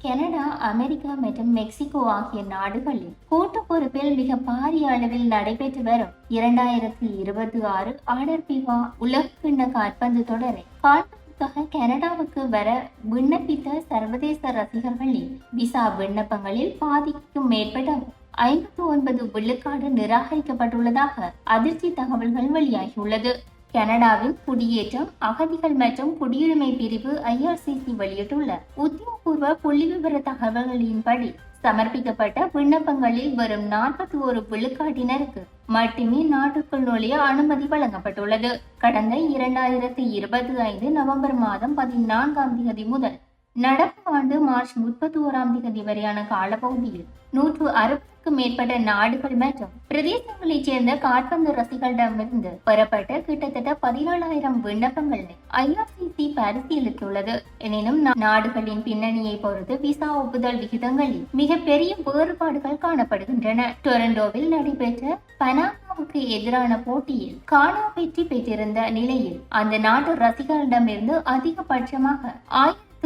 Canada, America மற்றும் Mexico ஆகிய நாடுகளில் கூட்டு பொறுப்பில் மிக பாரிய அளவில் நடைபெற்று வரும் 2026 ஆடர்பிவா உலகக்கிண்ண காற்பந்து தொடரை காண்பதற்காக கனடாவுக்கு வர விண்ணப்பித்த சர்வதேச ரசிகர்களின் விசா விண்ணப்பங்களில் பாதிக்கும் மேற்பட்டவர் 59 விழுக்காடு நிராகரிக்கப்பட்டுள்ளதாக அதிர்ச்சி தகவல்கள் வெளியாகியுள்ளது. கனடாவின் குடியேற்றம், அகதிகள் மற்றும் குடியுரிமை பிரிவு IRCC வெளியிட்டுள்ள உத்தியோகபூர்வ புள்ளிவிவர தகவல்களின்படி சமர்ப்பிக்கப்பட்ட விண்ணப்பங்களில் வரும் 41 விழுக்காட்டினருக்கு மட்டுமே நாட்டுக்குள் நுழைய அனுமதி வழங்கப்பட்டுள்ளது. கடந்த 2025 நவம்பர் மாதம் 14ஆம் தேதி முதல் நடப்பு ஆண்டு மார்ச் 31ஆம் தேதி வரையான காலப்பகுதியில் 160க்கும் மேற்பட்ட நாடுகள் மற்றும் பிரதேசங்களைச் சேர்ந்த காற்பந்து ரசிகர்களிடமிருந்து பெறப்பட்ட கிட்டத்தட்ட 17,000 விண்ணப்பங்களை IRCC பரிசீலித்துள்ளது. எனினும் நாடுகளின் பின்னணியை பொறுத்து விசா ஒப்புதல் விகிதங்களில் மிக பெரிய வேறுபாடுகள் காணப்படுகின்றன. டொரண்டோவில் நடைபெற்ற பனாமாவுக்கு எதிரான போட்டியில் கானா வெற்றி பெற்றிருந்த நிலையில் அந்த நாட்டு ரசிகர்களிடமிருந்து அதிகபட்சமாக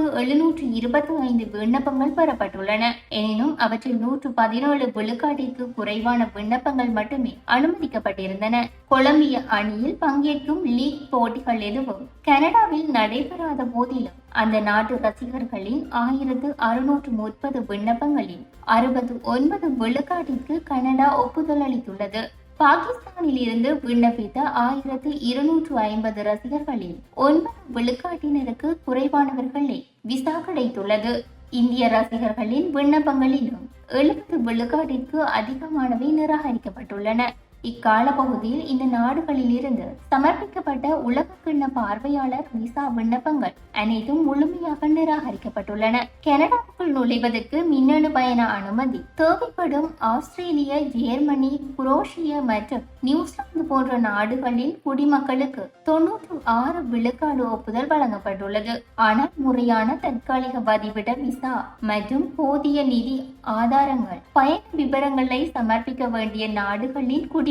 1725 விண்ணப்பங்கள் பெறப்பட்டுள்ளன. எனினும் அவற்றில் 117 விழுக்காட்டிற்கு குறைவான விண்ணப்பங்கள் மட்டுமே அனுமதிக்கப்பட்டிருந்தன. கொலம்பிய அணியில் பங்கேற்கும் லீக் போட்டிகள் எதுவும் கனடாவில் நடைபெறாத போதிலும் அந்த நாட்டு ரசிகர்களின் 1630 விண்ணப்பங்களில் 69 விழுக்காட்டிற்கு கனடா ஒப்புதல் அளித்துள்ளது. பாகிஸ்தானில் இருந்து விண்ணப்பித்த 1250 ரசிகர்களில் 9 விழுக்காட்டினருக்கு குறைவானவர்களே விசா கிடைத்துள்ளது. இந்திய ரசிகர்களின் விண்ணப்பங்களிலும் 70 விழுக்காட்டிற்கு அதிகமானவை நிராகரிக்கப்பட்டுள்ளன. இக்கால பகுதியில் இந்த நாடுகளில் இருந்து சமர்ப்பிக்கப்பட்ட உலகக்கிண்ண பார்வையாளர் விசா விண்ணப்பங்கள் அனைத்தும் முழுமையாக நிராகரிக்கப்பட்டுள்ளன. கனடாவுக்குள் நுழைவதற்கு மின்னணு பயண அனுமதி தேவைப்படும் ஆஸ்திரேலியா, ஜெர்மனி, குரோஷியா மற்றும் நியூசிலாந்து போன்ற நாடுகளின் குடிமக்களுக்கு 96 விழுக்காடு ஒப்புதல் வழங்கப்பட்டுள்ளது. ஆனால் முறையான தற்காலிக வதிவிட விசா மற்றும் போதிய நிதி ஆதாரங்கள், பயண விவரங்களை சமர்ப்பிக்க வேண்டிய நாடுகளின் குடிமக்களுக்கு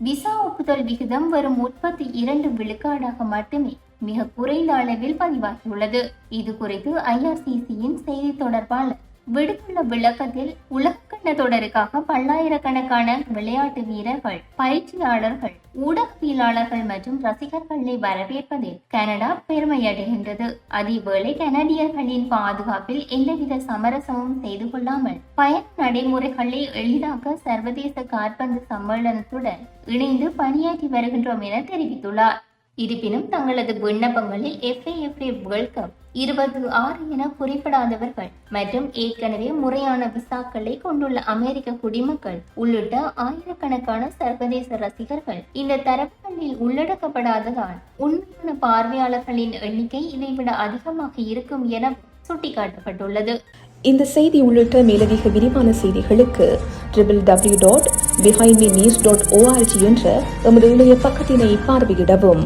விசா ஒப்புதல் விகிதம் வரும் 32 விழுக்காடாக மட்டுமே மிக குறைந்த அளவில் பதிவாகியுள்ளது. இது குறித்து IRCCயின் செய்தி தொடர்பாளர் விடுத்துள்ள விளக்கத்தில், உலகக்கிண்ண தொடருக்காக பல்லாயிரக்கணக்கான விளையாட்டு வீரர்கள், பயிற்சியாளர்கள், ஊடகவியலாளர்கள் மற்றும் ரசிகர்களை வரவேற்பதில் கனடா பெருமையடைகின்றது. அதேவேளை கனடியர்களின் பாதுகாப்பில் எந்தவித சமரசமும் செய்து கொள்ளாமல் பயண நடைமுறைகளை எளிதாக்க சர்வதேச காற்பந்து சம்மேளனத்துடன் இணைந்து பணியாற்றி வருகின்றோம் என தெரிவித்துள்ளார். இருப்பினும் தங்களது விண்ணப்பங்களில் FAFA வேர்ல்ட் கப் 26 என குறிப்பிடாதவர்கள் மற்றும் ஏற்கனவே முறையான விசாக்களை கொண்டுள்ள அமெரிக்க குடிமக்கள் உள்ளிட்ட ஆயிரக்கணக்கான சர்வதேச ரசிகர்கள் இந்த தரப்புகளில் உள்ளடக்கப்படாததால் உண்மையான பார்வையாளர்களின் எண்ணிக்கை இதைவிட அதிகமாக இருக்கும் என சுட்டிக்காட்டப்பட்டுள்ளது. இந்த செய்தி உள்ளிட்ட மேலதிக விரிவான செய்திகளுக்கு www.behindmenews.org என்ற எமது இணைய பக்கத்தினை பார்வையிடவும்.